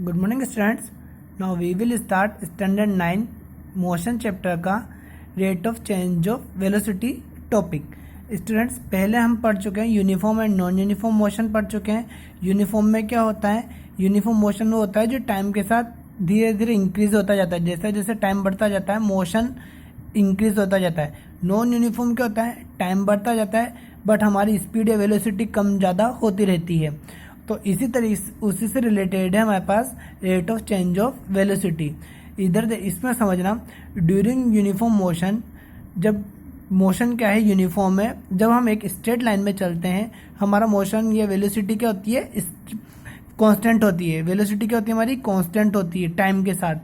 Good morning students. Now we will start standard 9 motion chapter का rate of change of velocity topic. Students, पहले हम पढ़ चुके हैं uniform and non uniform motion पढ़ चुके हैं। यूनिफॉर्म में क्या होता है? यूनिफॉर्म मोशन वो होता है जो टाइम के साथ धीरे धीरे इंक्रीज होता जाता है। जैसे जैसे टाइम बढ़ता जाता है मोशन इंक्रीज होता जाता है। नॉन यूनिफॉर्म क्या होता है? टाइम बढ़ता जाता है बट हमारी स्पीड या वेलोसिटी कम ज़्यादा होती रहती है। तो इसी तरीके उसी से रिलेटेड है हमारे पास rate of change of velocity. इधर इसमें समझना, ड्यूरिंग यूनिफॉर्म मोशन, जब मोशन क्या है यूनिफॉर्म है, जब हम एक स्ट्रेट लाइन में चलते हैं हमारा मोशन या वेलोसिटी क्या होती है? कांस्टेंट होती है। वेलोसिटी क्या होती है? हमारी कांस्टेंट होती है टाइम के साथ।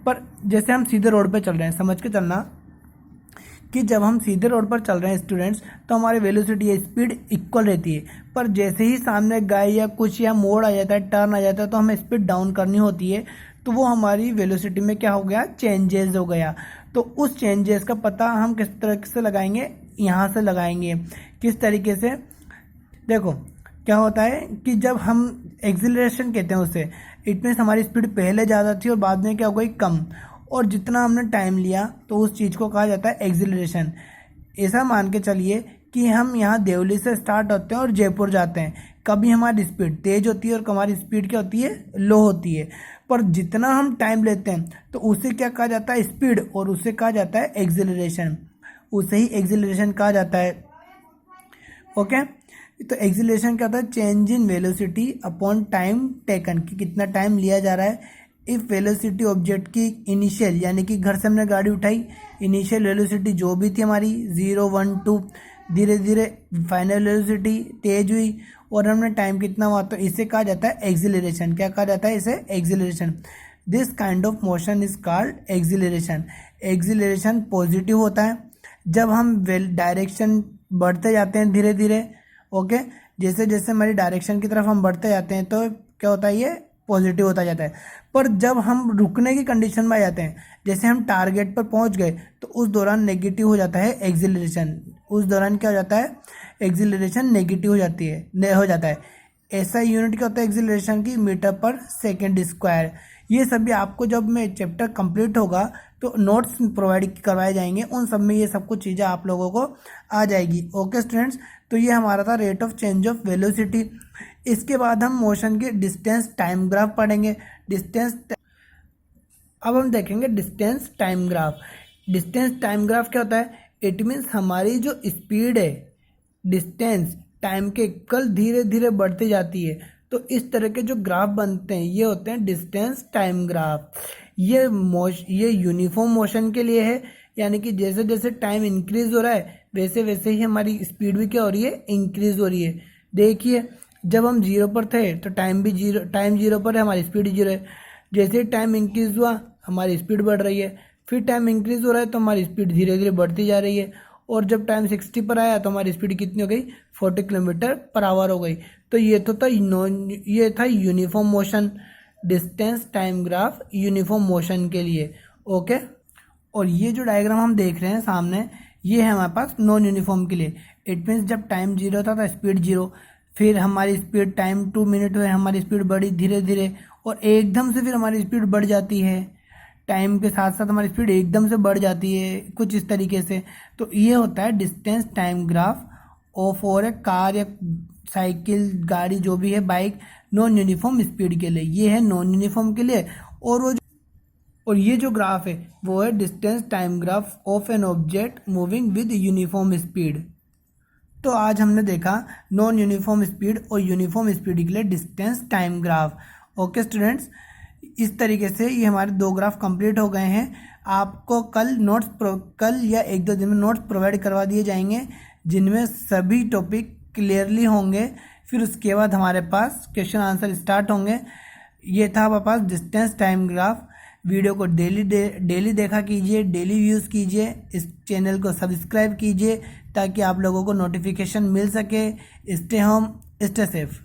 पर जैसे हम सीधे रोड पे चल रहे हैं, समझ के चलना कि जब हम सीधे रोड पर चल रहे हैं स्टूडेंट्स, तो हमारी वेलोसिटी या स्पीड इक्वल रहती है। पर जैसे ही सामने गाय या कुछ या मोड़ आ जाता है, टर्न आ जाता है, तो हमें स्पीड डाउन करनी होती है। तो वो हमारी वेलोसिटी में क्या हो गया? चेंजेस हो गया। तो उस चेंजेस का पता हम किस तरह से लगाएंगे? यहाँ से लगाएंगे। किस तरीके से? देखो क्या होता है कि जब हम एक्सीलरेशन कहते हैं उसे, इट मीन्स हमारी स्पीड पहले ज़्यादा थी और बाद में क्या हो गई? कम। और जितना हमने टाइम लिया तो उस चीज़ को कहा जाता है एक्सीलरेशन। ऐसा मान के चलिए कि हम यहाँ देवली से स्टार्ट होते हैं और जयपुर जाते हैं। कभी हमारी स्पीड तेज़ होती है और हमारी स्पीड क्या होती है? लो होती है। पर जितना हम टाइम लेते हैं तो उसे क्या कहा जाता है? स्पीड। और उसे कहा जाता है एक्सीलरेशन। उसे ही एक्सीलरेशन कहा जाता है। ओके, तो एक्सीलरेशन क्या होता है? Change in velocity upon time taken, कि कितना टाइम लिया जा रहा है। इफ वेलोसिटी ऑब्जेक्ट की इनिशियल, यानी कि घर से हमने गाड़ी उठाई, इनिशियल वेलोसिटी जो भी थी हमारी 0, 1, 2, धीरे धीरे फाइनल वेलोसिटी तेज हुई और हमने टाइम कितना हुआ, तो इसे कहा जाता है एक्सीलरेशन। क्या कहा जाता है? इसे acceleration. This kind of motion is called acceleration. Acceleration positive होता है जब हम डायरेक्शन बढ़ते जाते हैं धीरे धीरे। ओके, जैसे जैसे हमारी डायरेक्शन की तरफ हम बढ़ते जाते हैं तो क्या होता है? ये पॉजिटिव होता जाता है। पर जब हम रुकने की कंडीशन में आ जाते हैं, जैसे हम टारगेट पर पहुंच गए, तो उस दौरान नेगेटिव हो जाता है एक्सीलरेशन। उस दौरान क्या हो जाता है? एक्सीलरेशन नेगेटिव हो जाती है, हो जाता है। ऐसा यूनिट क्या होता है एक्सीलरेशन की? मीटर पर सेकेंड स्क्वायर। ये सभी आपको जब में चैप्टर कंप्लीट होगा तो नोट्स प्रोवाइड करवाए जाएंगे, उन सब में ये सब कुछ चीज़ें आप लोगों को आ जाएगी। ओके स्टूडेंट्स, तो ये हमारा था rate of change of velocity. इसके बाद हम मोशन के डिस्टेंस टाइम ग्राफ पढ़ेंगे। अब हम देखेंगे distance time graph. Distance time graph क्या होता है? इट मीन्स हमारी जो स्पीड है डिस्टेंस टाइम के कल धीरे धीरे बढ़ती जाती है। तो इस तरह के जो ग्राफ बनते हैं ये होते हैं डिस्टेंस टाइम ग्राफ। ये यूनिफॉर्म मोशन के लिए है, यानी कि जैसे जैसे टाइम इंक्रीज हो रहा है वैसे वैसे ही हमारी स्पीड भी क्या हो रही है? इंक्रीज हो रही है। देखिए, जब हम जीरो पर थे तो टाइम जीरो पर है, हमारी स्पीड जीरो है। जैसे ही टाइम इंक्रीज हुआ हमारी स्पीड बढ़ रही है। फिर टाइम इंक्रीज हो रहा है तो हमारी स्पीड धीरे धीरे बढ़ती जा रही है। और जब टाइम 60 पर आया तो हमारी स्पीड कितनी हो गई? 40 किलोमीटर पर आवर हो गई। तो ये था uniform motion. Distance time graph uniform motion के लिए। ओके, और ये जो डायग्राम हम देख रहे हैं सामने, ये है हमारे पास नॉन यूनिफॉर्म के लिए। इट मीन्स जब टाइम जीरो था तो स्पीड जीरो, फिर हमारी स्पीड टाइम 2 मिनट हुए, हमारी स्पीड बढ़ी धीरे धीरे और एकदम से फिर हमारी स्पीड बढ़ जाती है। टाइम के साथ साथ हमारी स्पीड एकदम से बढ़ जाती है कुछ इस तरीके से। तो ये होता है डिस्टेंस टाइम ग्राफ ऑफ और एक कार या साइकिल, गाड़ी जो भी है, बाइक, नॉन यूनिफॉर्म स्पीड के लिए। ये है नॉन यूनिफॉर्म के लिए। और ये जो ग्राफ है वो है distance time graph of an object moving with uniform speed. तो आज हमने देखा नॉन यूनिफॉर्म स्पीड और यूनिफॉर्म स्पीड के लिए distance time graph. Okay students, इस तरीके से ये हमारे 2 ग्राफ कंप्लीट हो गए हैं। आपको कल या 1-2 दिन में नोट्स प्रोवाइड करवा दिए जाएंगे जिनमें सभी टॉपिक क्लियरली होंगे। फिर उसके बाद हमारे पास क्वेश्चन आंसर स्टार्ट होंगे। ये था हमारे पास डिस्टेंस टाइम ग्राफ। वीडियो को डेली देखा कीजिए, डेली व्यूज़ कीजिए, इस चैनल को सब्सक्राइब कीजिए ताकि आप लोगों को नोटिफिकेशन मिल सके। Stay home, stay safe.